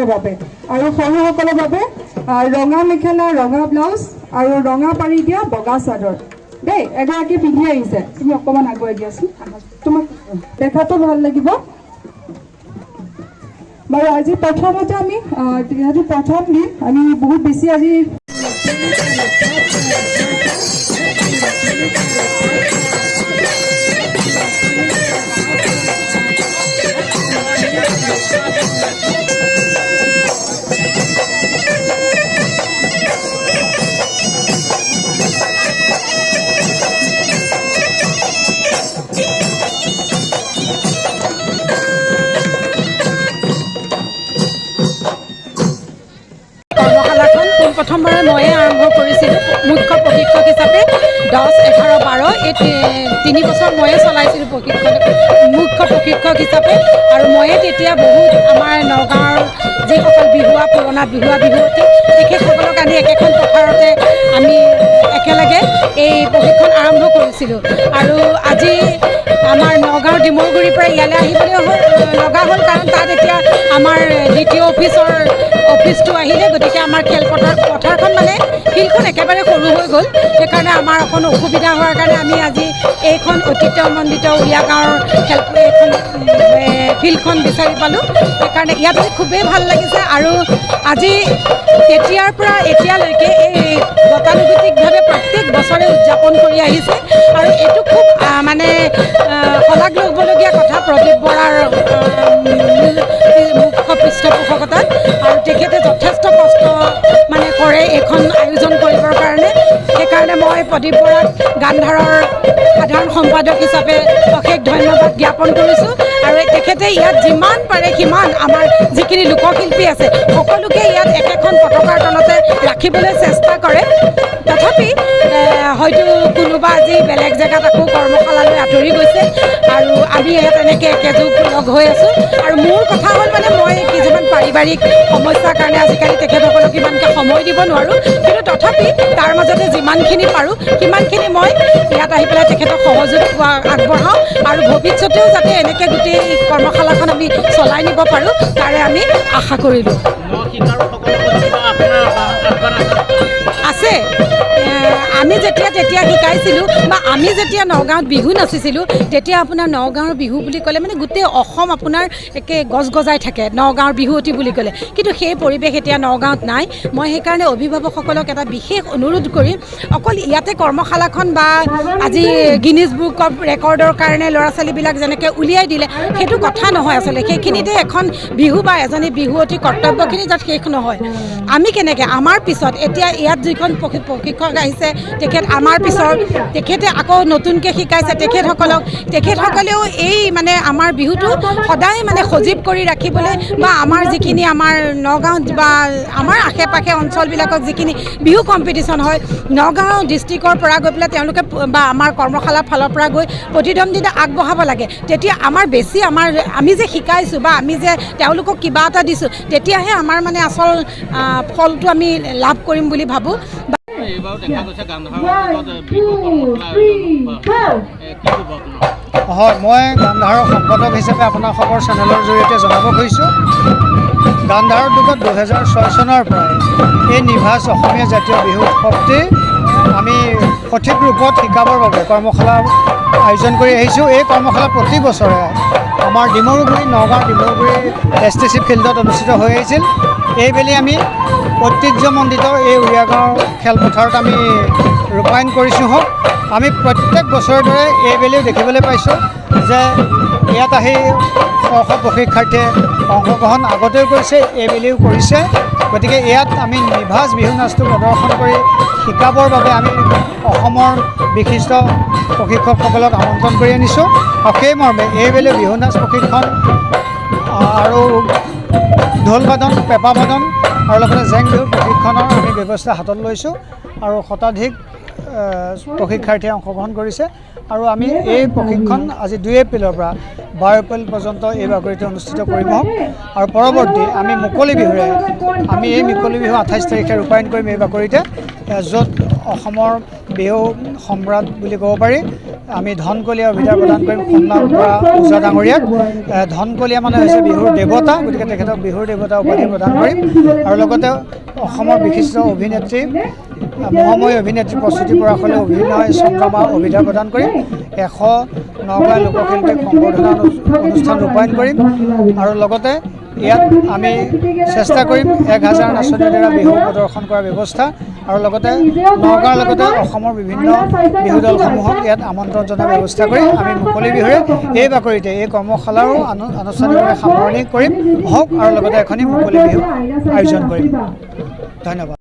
ডাঙৰসকলৰ বাবে আৰু সৰুসকলৰ বাবে ৰঙা মেখেলা ৰঙা ব্লাউজ আৰু ৰঙা পাৰি দিয়া বগা চাদৰ দেই এগৰাকী পিন্ধি আহিছে তুমি অকণমান আগুৱাই দিয়াচোন তোমাক দেখাতো ভাল লাগিব বাৰু আজি প্ৰথমতে আমি যিহেতু প্ৰথম দিন আমি বহুত বেছি আজি প্ৰথমবাৰ ময়ে আৰম্ভ কৰিছিলোঁ মুখ্য প্ৰশিক্ষক হিচাপে 10, 11, 12 এই 3 বছৰ ময়ে চলাইছিলোঁ মুখ্য প্ৰশিক্ষক হিচাপে আৰু ময়ে তেতিয়া বহুত আমাৰ নগাঁৱৰ যিসকল বিহুৱা পুৰণা বিহুৱতী তেখেতসকলক আনি একেখন পথাৰতে আমি একেলগে এই প্ৰশিক্ষণ আৰম্ভ কৰিছিলোঁ আৰু আজি আমাৰ নগাঁৱৰ ডিমৰগুৰিৰ পৰা ইয়ালৈ আহিবলৈ লগা হ'ল কাৰণ তাত এতিয়া আমাৰ দ্বিতীয় অফিচটো আহিলে গতিকে আমাৰ পথাৰখন মানে ফিল্ডখন একেবাৰে সৰু হৈ গ'ল সেইকাৰণে আমাৰ অকণ অসুবিধা হোৱাৰ কাৰণে আমি আজি এইখন ঐতিহ্যমণ্ডিত উৰিয়া গাঁৱৰ এইখন ফিল্ডখন বিচাৰি পালোঁ সেইকাৰণে ইয়াত আজি খুবেই ভাল লাগিছে আৰু আজি তেতিয়াৰ পৰা এতিয়ালৈকে এই গতানুগতিকভাৱে প্ৰত্যেক বছৰে উদযাপন কৰি আহিছে আৰু এইটো খুব মানে শলাগ ল'বলগীয়া কথা প্ৰদীপ বৰাৰ মুখ্য পৃষ্ঠপোষকতাত আৰু তেখেতে যথেষ্ট কষ্ট মানে কৰে এইখন আয়োজন কৰিবৰ কাৰণে সেইকাৰণে মই প্ৰদীপ বৰাক গান্ধাৰৰ সাধাৰণ সম্পাদক হিচাপে অশেষ ধন্যবাদ জ্ঞাপন কৰিছোঁ আৰু তেখেতে ইয়াত যিমান পাৰে সিমান আমাৰ যিখিনি লোকশিল্পী আছে সকলোকে ইয়াত একেখন পতাকাৰ তলতে ৰাখিবলৈ চেষ্টা কৰে তথাপি হয়তো কোনোবা আজি বেলেগ জেগাত আকৌ কৰ্মশালালৈ আঁতৰি গৈছে আৰু আমি ইয়াত এনেকৈ একেযোগ লগ হৈ আছোঁ আৰু মোৰ কথা হ'ল মানে মই কিছুমান পাৰিবাৰিক সমস্যাৰ কাৰণে আজিকালি তেখেতসকলক ইমানকৈ সময় দিব নোৱাৰোঁ কিন্তু তথাপি তাৰ মাজতে যিমানখিনি পাৰোঁ সিমানখিনি মই ইয়াত আহি পেলাই তেখেতক সহযোগ আগবঢ়াওঁ আৰু ভৱিষ্যতেও যাতে এনেকৈ গোটেই কৰ্মশালাখন আমি চলাই নিব পাৰোঁ তাৰে আমি আশা কৰিলোঁ আছে আমি তেতিয়া শিকাইছিলোঁ বা আমি যেতিয়া নগাঁৱত বিহু নাচিছিলোঁ তেতিয়া আপোনাৰ নগাঁৱৰ বিহু বুলি ক'লে মানে গোটেই অসম আপোনাৰ একে গজগজাই থাকে নগাঁৱৰ বিহুৱতী বুলি ক'লে কিন্তু সেই পৰিৱেশ এতিয়া নগাঁৱত নাই মই সেইকাৰণে অভিভাৱকসকলক এটা বিশেষ অনুৰোধ কৰিম অকল ইয়াতে কৰ্মশালাখন বা আজি গিনিজ বুক অফ ৰেকৰ্ডৰ কাৰণে ল'ৰা ছোৱালীবিলাক যেনেকৈ উলিয়াই দিলে সেইটো কথা নহয় আচলতে সেইখিনিতে এখন বিহু বা এজনী বিহুৱতী কৰ্তব্যখিনি যাতে শেষ নহয় আমি কেনেকৈ আমাৰ পিছত এতিয়া ইয়াত যিখন প্ৰশিক্ষক আহিছে তেখেত আমাৰ পিছৰ তেখেতে আকৌ নতুনকৈ শিকাইছে তেখেতসকলেও এই মানে আমাৰ বিহুটো সদায় মানে সজীৱ কৰি ৰাখিবলৈ বা আমাৰ যিখিনি আমাৰ নগাঁৱত বা আমাৰ আশে পাশে অঞ্চলবিলাকত যিখিনি বিহু কম্পিটিশ্যন হয় নগাঁও ডিষ্ট্ৰিক্টৰ পৰা গৈ পেলাই তেওঁলোকে বা আমাৰ কৰ্মশালাৰ ফালৰ পৰা গৈ প্ৰতিদ্বন্দ্বিতা আগবঢ়াব লাগে তেতিয়া আমাৰ বেছি আমি যে শিকাইছোঁ বা আমি যে তেওঁলোকক কিবা এটা দিছোঁ তেতিয়াহে আমাৰ মানে আচল ফলটো আমি লাভ কৰিম বুলি ভাবোঁ হয় মই গান্ধাৰৰ সম্পাদক হিচাপে আপোনালোকৰ চেনেলৰ জৰিয়তে জনাব খুজিছোঁ গান্ধাৰৰ যুগত 2006 চনৰ পৰাই এই নিভাঁজ অসমীয়া জাতীয় বিহু উৎসৱটি আমি সঠিক ৰূপত শিকাবৰ বাবে কৰ্মশালা আয়োজন কৰি আহিছোঁ এই কৰ্মশালা প্ৰতি বছৰে আমাৰ নগাঁও ডিমৰুগুৰি STC ফিল্ডত অনুষ্ঠিত হৈ আহিছিল এইবেলি আমি ঐতিহ্যমণ্ডিত এই উৰিয়া গাঁৱৰ খেলপথাৰত আমি ৰূপায়ণ কৰিছোঁ আমি প্ৰত্যেক বছৰৰ দৰে এইবেলিও দেখিবলৈ পাইছোঁ যে ইয়াত আহি শ প্ৰশিক্ষাৰ্থীয়ে অংশগ্ৰহণ আগতেও কৰিছে এইবেলিও কৰিছে গতিকে ইয়াত আমি নিভাঁজ বিহু নাচটো প্ৰদৰ্শন কৰি শিকাবৰ বাবে আমি অসমৰ বিশিষ্ট প্ৰশিক্ষকসকলক আমন্ত্ৰণ কৰি আনিছোঁ আৰু সেইমৰ্মে এইবেলি বিহু নাচ প্ৰশিক্ষণ আৰু ঢোল বাদন পেঁপা বাদন আৰু লগতে জেং বিহুৰ প্ৰশিক্ষণৰ আমি ব্যৱস্থা হাতত লৈছোঁ আৰু শতাধিক প্ৰশিক্ষাৰ্থীয়ে অংশগ্ৰহণ কৰিছে আৰু আমি এই প্ৰশিক্ষণ আজি 2 এপ্ৰিলৰ পৰা 12 এপ্ৰিল পৰ্যন্ত এই বাকৰিতে অনুষ্ঠিত কৰিম আৰু পৰৱৰ্তী আমি মুকলি বিহুৰে আমি এই মুকলি বিহু 28 তাৰিখে ৰূপায়ণ কৰিম এই বাকৰিতে য'ত অসমৰ বিহু সম্ৰাট বুলি ক'ব পাৰি আমি ধনকলীয়া অভিধা প্ৰদান কৰিম সোমনাথ বৰা ওজা ডাঙৰীয়াক। ধনকলীয়া মানে হৈছে বিহুৰ দেৱতা, গতিকে তেখেতক বিহুৰ দেৱতা উপাধি প্ৰদান কৰিম। আৰু লগতে অসমৰ বিশিষ্ট অভিনেত্ৰী মহাময়ী অভিনেত্ৰী প্ৰস্তুতি পৰাশলৈ অভিনয় চন্দ্ৰমা অভিধা প্ৰদান কৰিম। 100 নগাঁও লোকশিল্পীক সম্বৰ্ধনা অনুষ্ঠান ৰূপায়ণ কৰিম। আৰু লগতে ইয়াত আমি চেষ্টা কৰিম 1000 নাচনীৰ দ্বাৰা বিহু প্ৰদৰ্শন কৰাৰ ব্যৱস্থা। আৰু লগতে নগাঁৱৰ লগতে অসমৰ বিভিন্ন বিহু দলসমূহক ইয়াত আমন্ত্ৰণ জনোৱাৰ ব্যৱস্থা কৰি আমি মুকলি বিহুৰে এই বাকৰিতে এই কৰ্মশালাৰো আনুষ্ঠানিকভাৱে সামৰণি কৰিম হওক আৰু লগতে এখনি মুকলি বিহু আয়োজন কৰিম। ধন্যবাদ।